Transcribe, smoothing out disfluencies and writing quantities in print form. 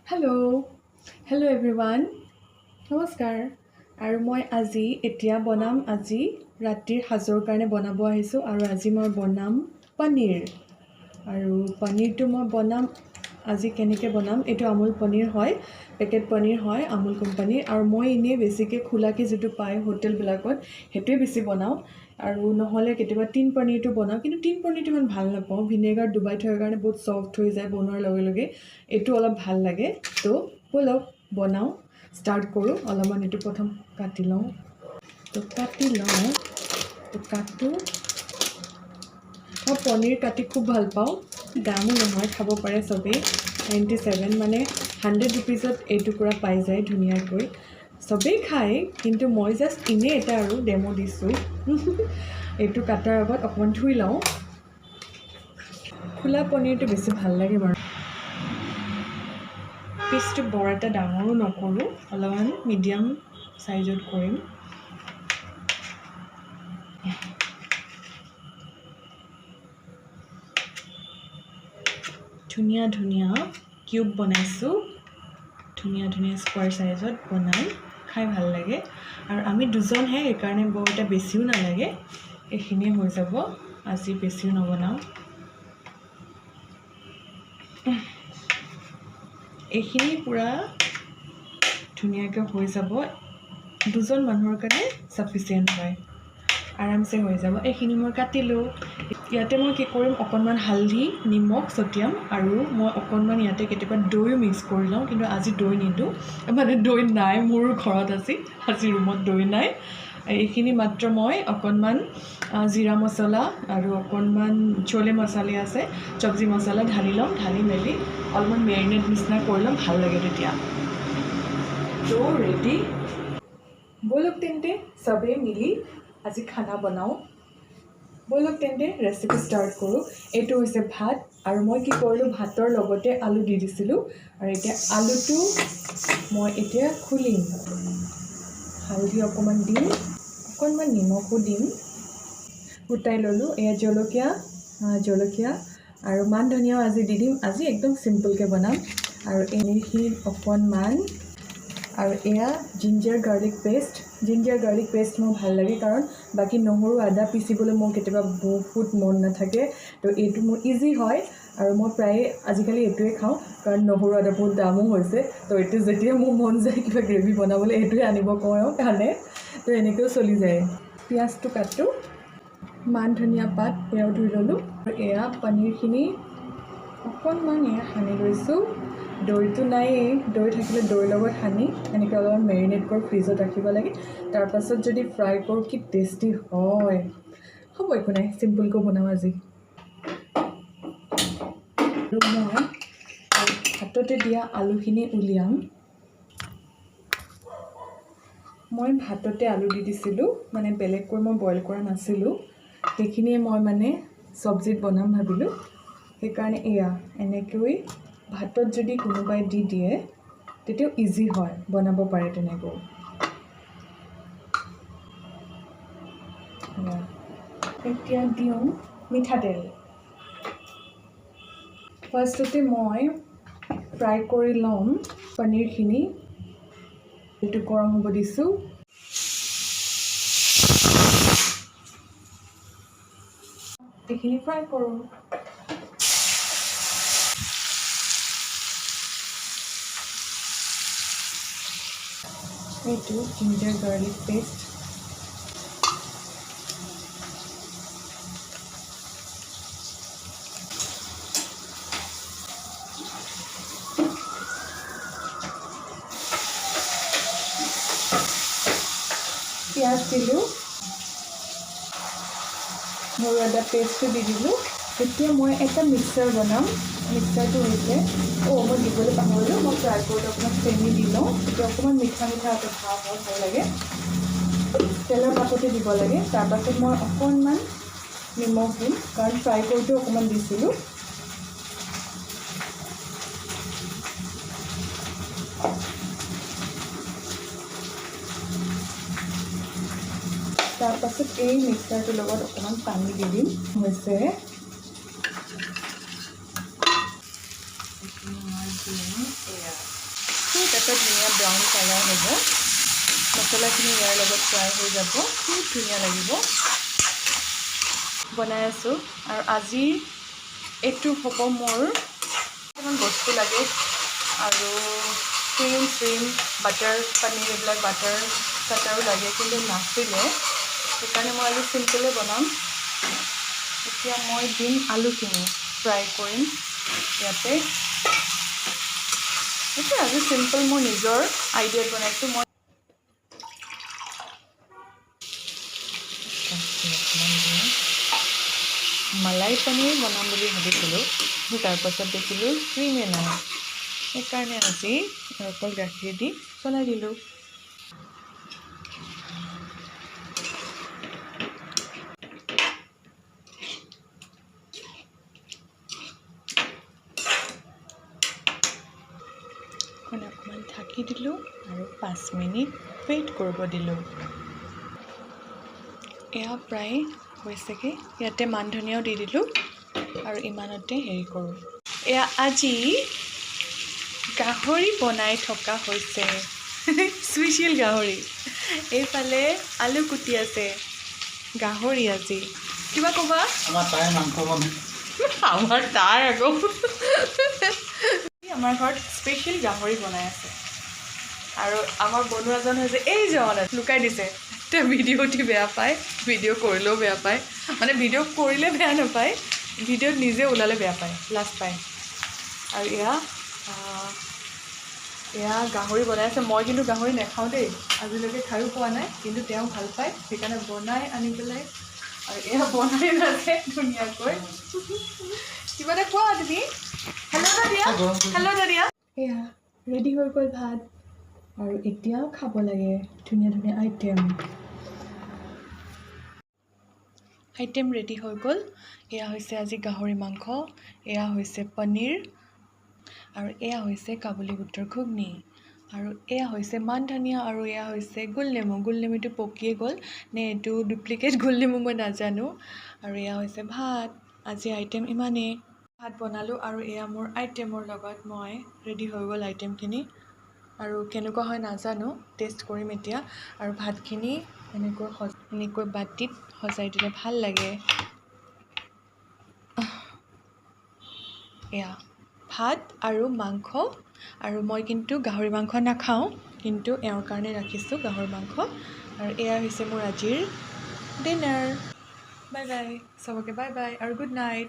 hello' everyone নমস্কাৰ আৰু মই আজি এতিয়া বনাম আজি ৰাতিৰ সাজৰ কাৰণে বনাব আহিছোঁ আৰু আজি মই বনাম পনীৰ আৰু পনীৰটো মই বনাম আজি কেনেকৈ বনাম এইটো আমুল পনীৰ হয় পেকেট পনীৰ হয় আমুল কোম্পানীৰ আৰু মই এনেই বেছিকৈ খোলাকৈ যিটো পায় হোটেলবিলাকত সেইটোৱে বেছি বনাওঁ আৰু নহ'লে কেতিয়াবা টিন পনীৰটো বনাওঁ কিন্তু টিন পনীৰটো ইমান ভাল নাপাওঁ ভিনেগাৰ ডুবাই থোৱাৰ কাৰণে বহুত ছফ্ট হৈ যায় বনোৱাৰ লগে লগে এইটো অলপ ভাল লাগে তো ব'লক বনাওঁ ষ্টাৰ্ট কৰোঁ অলপমান এইটো প্ৰথম কাটি লওঁ তো কাটো মই পনীৰ কাটি খুব ভাল পাওঁ দামো নহয় খাব পাৰে চবেই 97 মানে 100 ৰুপিজত এইটুকুৰা পাই যায় ধুনীয়াকৈ চবেই খায় কিন্তু মই জাষ্ট এনেই এটা আৰু ডেমো দিছোঁ এইটো কাটাৰ আগত অকণমান ধুই লওঁ খোলা পনীৰটো বেছি ভাল লাগে বাৰু পিচটো বৰ এটা ডাঙৰো নকৰোঁ অলপমান মিডিয়াম চাইজত কৰিম ধুনীয়া ধুনীয়া কিউব বনাইছোঁ ধুনীয়া ধুনীয়া স্কোৱাৰ চাইজত বনাই খাই ভাল লাগে আৰু আমি দুজনহে সেইকাৰণে বৰ এটা বেছিও নালাগে এইখিনিয়ে হৈ যাব আজি বেছিও নবনাওঁ এইখিনি পূৰা ধুনীয়াকৈ হৈ যাব দুজন মানুহৰ কাৰণে চাফিচিয়েণ্ট হয় আৰামছে হৈ যাব এইখিনি মই কাটিলোঁ ইয়াতে মই কি কৰিম অকণমান হালধি নিমখ ছটিয়াম আৰু মই অকণমান ইয়াতে কেতিয়াবা দৈও মিক্স কৰি লওঁ কিন্তু আজি দৈ নিদিওঁ মানে দৈ নাই মোৰ ঘৰত আজি ৰুমত দৈ নাই এইখিনি মাত্ৰ মই অকণমান জিৰা মছলা আৰু অকণমান চলে মছলা আছে চব্জি মছলা ঢালি ল'ম ঢালি মেলি অলপমান মেৰিনেট নিচিনা কৰি ল'ম ভাল লাগে তেতিয়া তো ৰেডি ব'লক তেন্তে চবেই মিলি আজি খানা বনাওঁ ব'লক তেন্তে ৰেচিপি ষ্টাৰ্ট কৰোঁ এইটো হৈছে ভাত আৰু মই কি কৰিলোঁ ভাতৰ লগতে আলু দি দিছিলোঁ আৰু এতিয়া আলুটো মই এতিয়া খুলিম হালধি অকণমান দিম অকণমান নিমখো দিম গোটাই ল'লোঁ এয়া জলকীয়া আৰু মান ধনিয়াও আজি দি দিম আজি একদম চিম্পলকৈ বনাম আৰু এইখিনি অকণমান আৰু এয়া জিঞ্জাৰ গাৰ্লিক পেষ্ট মোৰ ভাল লাগে কাৰণ বাকী নহৰু আদা পিচিবলৈ মোৰ কেতিয়াবা বহুত মন নাথাকে তো এইটো মোৰ ইজি হয় আৰু মই প্ৰায়ে আজিকালি এইটোৱে খাওঁ কাৰণ নহৰু আদা বহুত দামো হৈছে তো এইটো যেতিয়া মোৰ মন যায় কিবা গ্ৰেভি বনাবলৈ এইটোৱে আনিব কওঁ কাৰণে তো এনেকৈও চলি যায় পিঁয়াজটো কাটোঁ মান ধনিয়া পাত এয়াও ধুই ল'লোঁ আৰু এয়া পনীৰখিনি অকণমান এয়া সানি লৈছোঁ দৈটো নায়েই দৈ থাকিলে দৈৰ লগত সানি এনেকৈ অলপমান মেৰিনেট কৰি ফ্ৰিজত ৰাখিব লাগে তাৰপাছত যদি ফ্ৰাই কৰোঁ কি টেষ্টি হয় হ'ব একো নাই চিম্পলকৈ বনাওঁ আজি আৰু মই ভাততে দিয়া আলুখিনি উলিয়াম মই ভাততে আলু দি দিছিলোঁ মানে বেলেগকৈ মই বইল কৰা নাছিলোঁ সেইখিনিয়ে মই মানে চব্জিত বনাম ভাবিলোঁ সেইকাৰণে এয়া এনেকৈ ভাতত যদি কোনোবাই দি দিয়ে তেতিয়াও ইজি হয় বনাব পাৰে তেনেকৈ এতিয়া দিওঁ মিঠাতেল ফাৰ্ষ্টতে মই ফ্ৰাই কৰি ল'ম পনীৰখিনি এইটো গৰম হ'ব দিছোঁ এইখিনি ফ্ৰাই কৰোঁ এইটো জিঞ্জাৰ গাৰ্লিক পেষ্ট পিঁয়াজ দিলোঁ নহৰু আদা পেষ্টটো দি দিলোঁ এতিয়া মই এটা মিক্সাৰ বনাম মিক্সাৰটো হৈছে মই দিবলৈ পাহৰিলোঁ মই ফ্ৰাই কৰোঁতে অকণমান চেনি দি লওঁ তেতিয়া অকণমান মিঠা এটা ভাৱ হয় ভাল লাগে তেলৰ পাছতে দিব লাগে তাৰপাছত মই অকণমান নিমখ দিম কাৰণ ফ্ৰাই কৰোঁতে অকণমান দিছিলোঁ তাৰপাছত এই মিক্সাৰটোৰ লগত অকণমান পানী দি দিম হৈছে এয়া এটা ধুনীয়া ব্ৰাউন কালাৰ হ'ব মছলাখিনি ইয়াৰ লগত ফ্ৰাই হৈ যাব খুব ধুনীয়া লাগিব বনাই আছোঁ আৰু আজি এইটো হ'ব মোৰ কিছুমান বস্তু লাগে আৰু ক্ৰীম বাটাৰ পনীৰ এইবিলাক বাটাৰ চাটাৰো লাগে কিন্তু নাছিলে সেইকাৰণে মই আজি চিম্পলে বনাম এতিয়া মই দিম আলুখিনি ফ্ৰাই কৰিম ইয়াতে এতিয়া আজি চিম্পল মই নিজৰ আইডিয়াত বনাইছোঁ মই মালাই পনীৰ বনাম বুলি ভাবিছিলোঁ তাৰপাছত দেখিলোঁ ক্ৰীমে নাই সেইকাৰণে আজি অকল গাখীৰ দি চলাই দিলোঁ অকণমান ঢাকি দিলোঁ আৰু 5 মিনিট ৱেইট কৰিব দিলোঁ এয়া প্ৰায় হৈছেগৈ ইয়াতে মান ধনিয়াও দি দিলোঁ আৰু ইমানতে হেৰি কৰোঁ এয়া আজি গাহৰি বনাই থকা হৈছে স্পেচিয়েল গাহৰি এইফালে আলু কুটি আছে গাহৰি আজি কিবা ক'বা আমাৰ তাই মাংস বনাই আমাৰ তাৰ আকৌ আমাৰ ঘৰত স্পেচিয়েল গাহৰি বনাই আছে আৰু আমাৰ বনোৱাজন হৈছে এইজন লুকাই দিছে এতিয়া ভিডিঅ' উঠি বেয়া পায় ভিডিঅ' কৰিলেও বেয়া পায় মানে ভিডিঅ' কৰিলে বেয়া নাপায় ভিডিঅ'ত নিজে ওলালে বেয়া পায় লাজ পায় আৰু এয়া গাহৰি বনাই আছে মই কিন্তু গাহৰি নাখাওঁ দেই আজিলৈকে খায়ো পোৱা নাই কিন্তু তেওঁ ভাল পায় সেইকাৰণে বনাই আনি পেলাই আৰু এয়া বনাই আছে ধুনীয়াকৈ কিবা এটা কোৱা তুমি হেল্ল' দাদিয়া এয়া ৰেডি হৈ গ'ল ভাত আৰু এতিয়া খাব লাগে ধুনীয়া ধুনীয়া আইটেম ৰেডি হৈ গ'ল এয়া হৈছে আজি গাহৰি মাংস এয়া হৈছে পনীৰ আৰু এয়া হৈছে কাবুলী বুটৰ ঘুগনি আৰু এয়া হৈছে মান ধনিয়া আৰু এয়া হৈছে গোলনেমুটো পকিয়ে গ'ল নে এইটো ডুপ্লিকেট গোলনেমু মই নাজানো আৰু এয়া হৈছে ভাত আজি আইটেম ইমানেই ভাত বনালোঁ আৰু এয়া মোৰ আইটেমৰ লগত মই ৰেডি হৈ গ'ল আইটেমখিনি আৰু কেনেকুৱা হয় নাজানো টেষ্ট কৰিম এতিয়া আৰু ভাতখিনি এনেকৈ বাতিত সজাই দিলে ভাল লাগে এয়া ভাত আৰু মাংস আৰু মই কিন্তু গাহৰি মাংস নাখাওঁ কিন্তু এওঁৰ কাৰণে ৰাখিছোঁ গাহৰি মাংস আৰু এয়া হৈছে মোৰ আজিৰ ডিনাৰ বাই বাই চবকে বাই বাই আৰু গুড নাইট